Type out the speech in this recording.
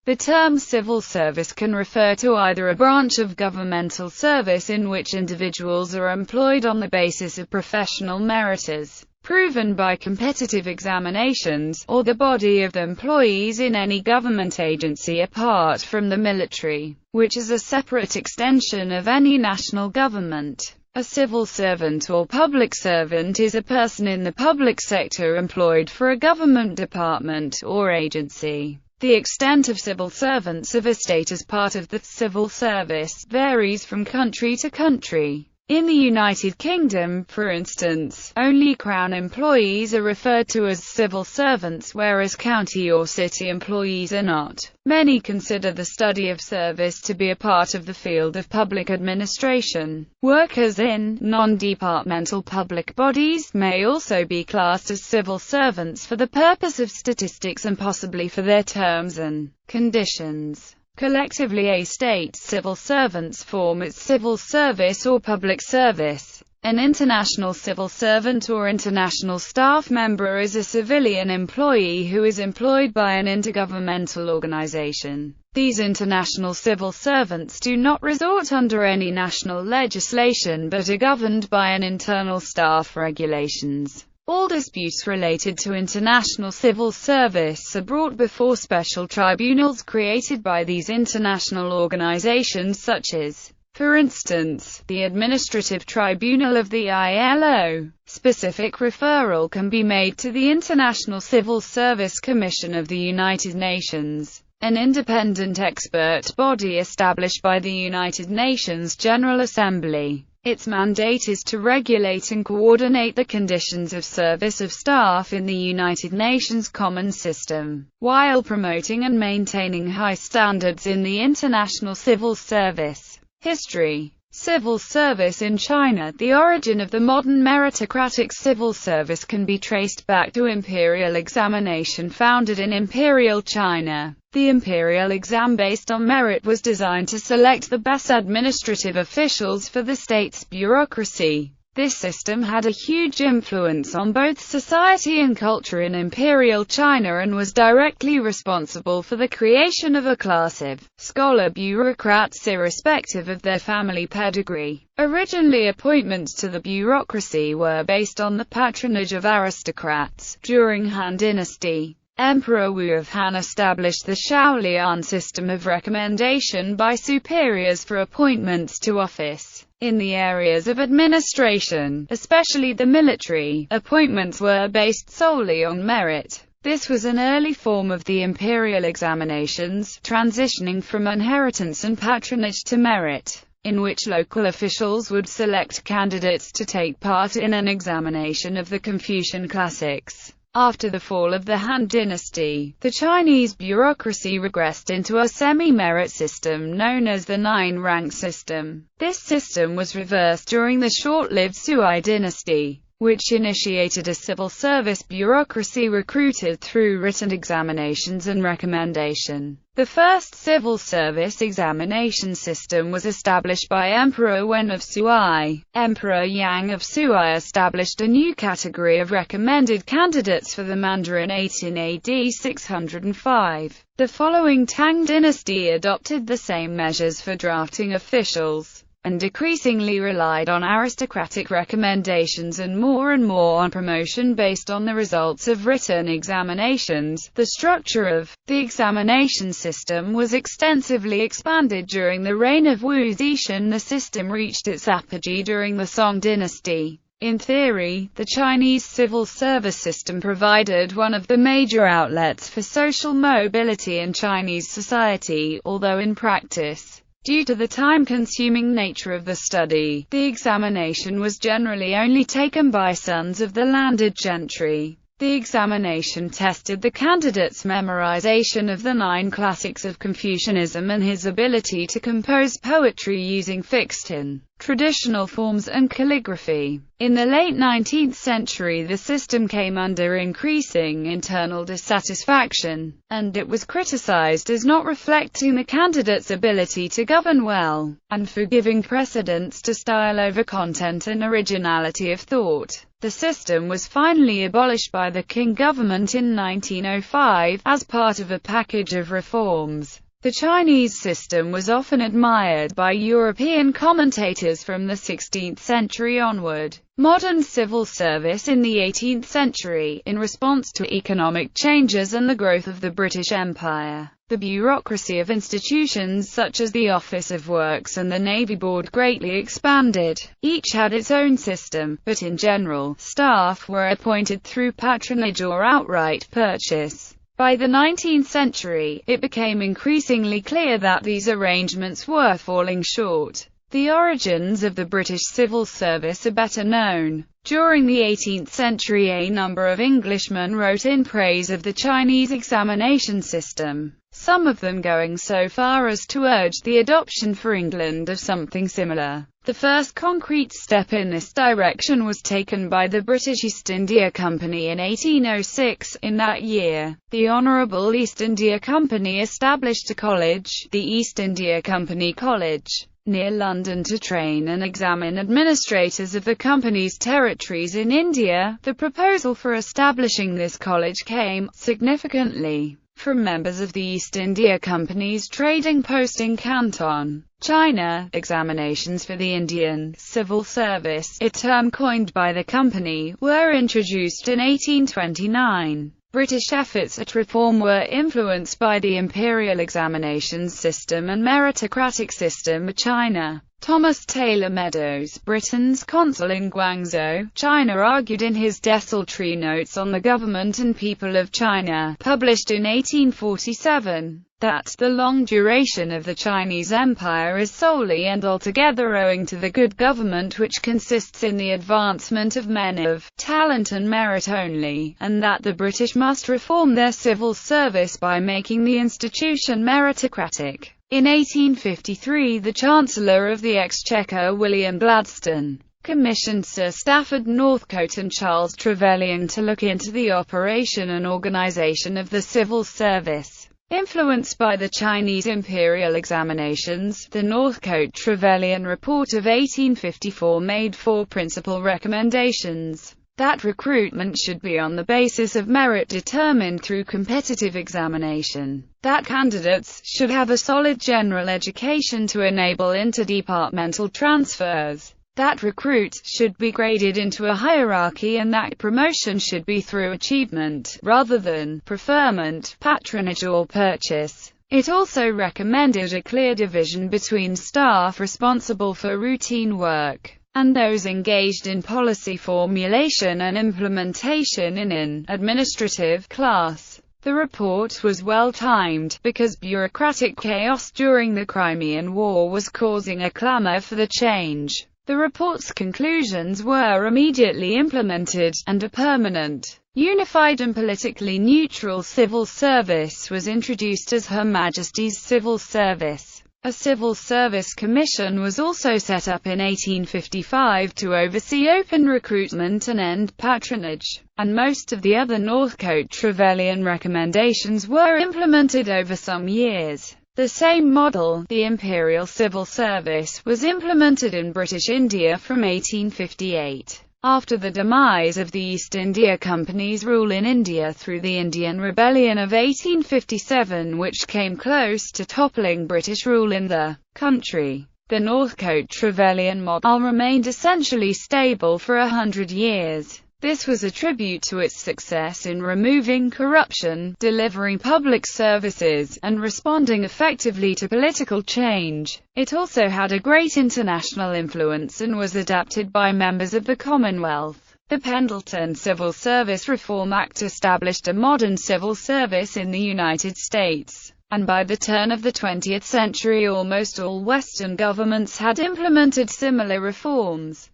The term civil service can refer to either a branch of governmental service in which individuals are employed on the basis of professional merit as proven by competitive examinations, or the body of employees in any government agency apart from the military, which is a separate extension of any national government. A civil servant or public servant is a person in the public sector employed for a government department or agency. The extent of civil servants of a state as part of the civil service varies from country to country. In the United Kingdom, for instance, only Crown employees are referred to as civil servants, whereas county or city employees are not. Many consider the study of service to be a part of the field of public administration. Workers in non-departmental public bodies may also be classed as civil servants for the purpose of statistics and possibly for their terms and conditions. Collectively, a state's civil servants form its civil service or public service. An international civil servant or international staff member is a civilian employee who is employed by an intergovernmental organization. These international civil servants do not resort under any national legislation but are governed by an internal staff regulations. All disputes related to international civil service are brought before special tribunals created by these international organizations such as, for instance, the Administrative Tribunal of the ILO. Specific referral can be made to the International Civil Service Commission of the United Nations, an independent expert body established by the United Nations General Assembly. Its mandate is to regulate and coordinate the conditions of service of staff in the United Nations Common System, while promoting and maintaining high standards in the international civil service. History. Civil service in China. The origin of the modern meritocratic civil service can be traced back to imperial examination founded in Imperial China. The imperial exam based on merit was designed to select the best administrative officials for the state's bureaucracy. This system had a huge influence on both society and culture in Imperial China and was directly responsible for the creation of a class of scholar bureaucrats irrespective of their family pedigree. Originally, appointments to the bureaucracy were based on the patronage of aristocrats. During Han Dynasty, Emperor Wu of Han established the Shaolian system of recommendation by superiors for appointments to office. In the areas of administration, especially the military, appointments were based solely on merit. This was an early form of the imperial examinations, transitioning from inheritance and patronage to merit, in which local officials would select candidates to take part in an examination of the Confucian classics. After the fall of the Han Dynasty, the Chinese bureaucracy regressed into a semi-merit system known as the nine-rank system. This system was reversed during the short-lived Sui dynasty, which initiated a civil service bureaucracy recruited through written examinations and recommendation. The first civil service examination system was established by Emperor Wen of Sui. Emperor Yang of Sui established a new category of recommended candidates for the Mandarin 18 AD 605. The following Tang dynasty adopted the same measures for drafting officials, and decreasingly relied on aristocratic recommendations and more on promotion based on the results of written examinations. The structure of the examination system was extensively expanded during the reign of Wu Zetian. The system reached its apogee during the Song dynasty. In theory, the Chinese civil service system provided one of the major outlets for social mobility in Chinese society, although in practice, due to the time-consuming nature of the study, the examination was generally only taken by sons of the landed gentry. The examination tested the candidate's memorization of the 9 classics of Confucianism and his ability to compose poetry using fixed-in traditional forms and calligraphy. In the late 19th century, the system came under increasing internal dissatisfaction, and it was criticized as not reflecting the candidate's ability to govern well, and for giving precedence to style over content and originality of thought. The system was finally abolished by the Qing government in 1905, as part of a package of reforms. The Chinese system was often admired by European commentators from the 16th century onward. Modern civil service in the 18th century, in response to economic changes and the growth of the British Empire. The bureaucracy of institutions such as the Office of Works and the Navy Board greatly expanded. Each had its own system, but in general, staff were appointed through patronage or outright purchase. By the 19th century, it became increasingly clear that these arrangements were falling short. The origins of the British civil service are better known. During the 18th century, a number of Englishmen wrote in praise of the Chinese examination system, some of them going so far as to urge the adoption for England of something similar. The first concrete step in this direction was taken by the British East India Company in 1806. In that year, the Honourable East India Company established a college, the East India Company College, near London to train and examine administrators of the company's territories in India. The proposal for establishing this college came, significantly, from members of the East India Company's trading post in Canton, China. Examinations for the Indian civil service, a term coined by the company, were introduced in 1829. British efforts at reform were influenced by the imperial examinations system and meritocratic system of China. Thomas Taylor Meadows, Britain's consul in Guangzhou, China, argued in his desultory notes on the government and people of China, published in 1847, that the long duration of the Chinese Empire is solely and altogether owing to the good government which consists in the advancement of men of talent and merit only, and that the British must reform their civil service by making the institution meritocratic. In 1853, the Chancellor of the Exchequer, William Gladstone, commissioned Sir Stafford Northcote and Charles Trevelyan to look into the operation and organization of the civil service. Influenced by the Chinese imperial examinations, the Northcote-Trevelyan Report of 1854 made four principal recommendations. That recruitment should be on the basis of merit determined through competitive examination. That candidates should have a solid general education to enable interdepartmental transfers. That recruits should be graded into a hierarchy, and that promotion should be through achievement, rather than preferment, patronage or purchase. It also recommended a clear division between staff responsible for routine work and those engaged in policy formulation and implementation in an administrative class. The report was well timed, because bureaucratic chaos during the Crimean War was causing a clamor for the change. The report's conclusions were immediately implemented, and a permanent, unified and politically neutral civil service was introduced as Her Majesty's Civil Service. A Civil Service Commission was also set up in 1855 to oversee open recruitment and end patronage, and most of the other Northcote-Trevelyan recommendations were implemented over some years. The same model, the Imperial Civil Service, was implemented in British India from 1858. After the demise of the East India Company's rule in India through the Indian Rebellion of 1857, which came close to toppling British rule in the country, the Northcote-Trevelyan model remained essentially stable for 100 years. This was a tribute to its success in removing corruption, delivering public services, and responding effectively to political change. It also had a great international influence and was adapted by members of the Commonwealth. The Pendleton Civil Service Reform Act established a modern civil service in the United States, and by the turn of the 20th century almost all Western governments had implemented similar reforms.